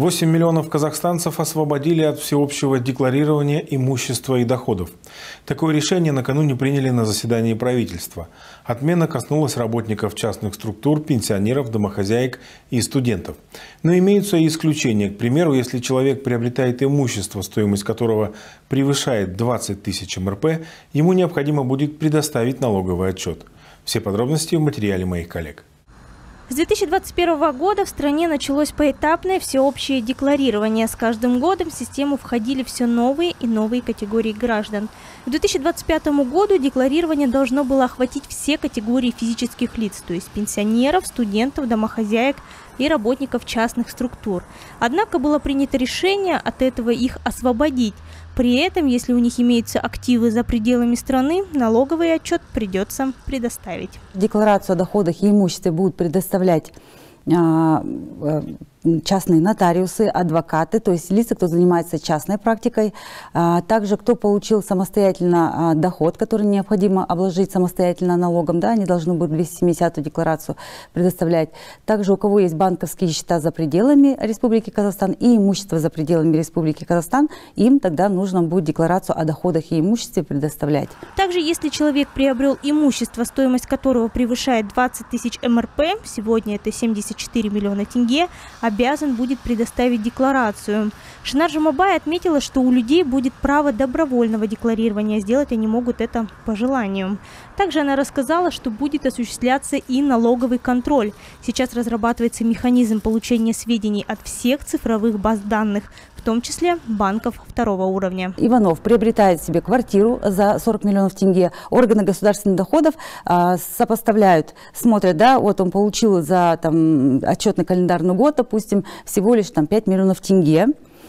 8 миллионов казахстанцев освободили от всеобщего декларирования имущества и доходов. Такое решение накануне приняли на заседании правительства. Отмена коснулась работников частных структур, пенсионеров, домохозяек и студентов. Но имеются и исключения. К примеру, если человек приобретает имущество, стоимость которого превышает 20 тысяч МРП, ему необходимо будет предоставить налоговый отчет. Все подробности в материале моих коллег. С 2021 года в стране началось поэтапное всеобщее декларирование. С каждым годом в систему входили все новые и новые категории граждан. К 2025 году декларирование должно было охватить все категории физических лиц, то есть пенсионеров, студентов, домохозяек и работников частных структур. Однако было принято решение от этого их освободить. При этом, если у них имеются активы за пределами страны, налоговый отчет придется предоставить. Декларацию о доходах и имуществе будут предоставлять частные нотариусы, адвокаты, то есть лица, кто занимается частной практикой, также кто получил самостоятельно доход, который необходимо обложить самостоятельно налогом, да, они должны будут 270-ю декларацию предоставлять. Также у кого есть банковские счета за пределами Республики Казахстан и имущество за пределами Республики Казахстан, им тогда нужно будет декларацию о доходах и имуществе предоставлять. Также, если человек приобрел имущество, стоимость которого превышает 20 тысяч МРП, сегодня это 74 миллиона тенге, обязан будет предоставить декларацию. Шынар Жумабай отметила, что у людей будет право добровольного декларирования. Сделать они могут это по желанию. Также она рассказала, что будет осуществляться и налоговый контроль. Сейчас разрабатывается механизм получения сведений от всех цифровых баз данных, в том числе банков второго уровня. Иванов приобретает себе квартиру за 40 миллионов тенге. Органы государственных доходов сопоставляют, смотрят, да, вот он получил за отчетный календарный год, допустим, всего лишь 5 миллионов тенге.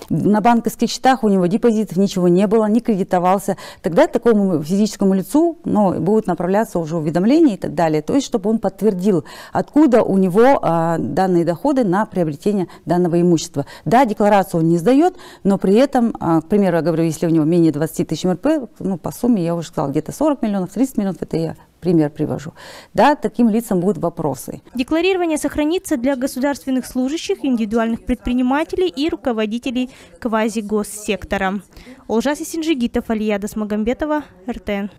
На банковских счетах у него депозитов ничего не было, не кредитовался. Тогда такому физическому лицу будут направляться уже уведомления и так далее. То есть, чтобы он подтвердил, откуда у него данные доходы на приобретение данного имущества. Да, декларацию он не сдает, но при этом, к примеру, я говорю, если у него менее 20 тысяч МРП, по сумме, я уже сказала, где-то 40 миллионов, 30 миллионов, это я пример привожу. Да, таким лицам будут вопросы. Декларирование сохранится для государственных служащих, индивидуальных предпринимателей и руководителей квазигоссектора. Олжас Исинжигитов, Алия Досмагамбетова, РТН.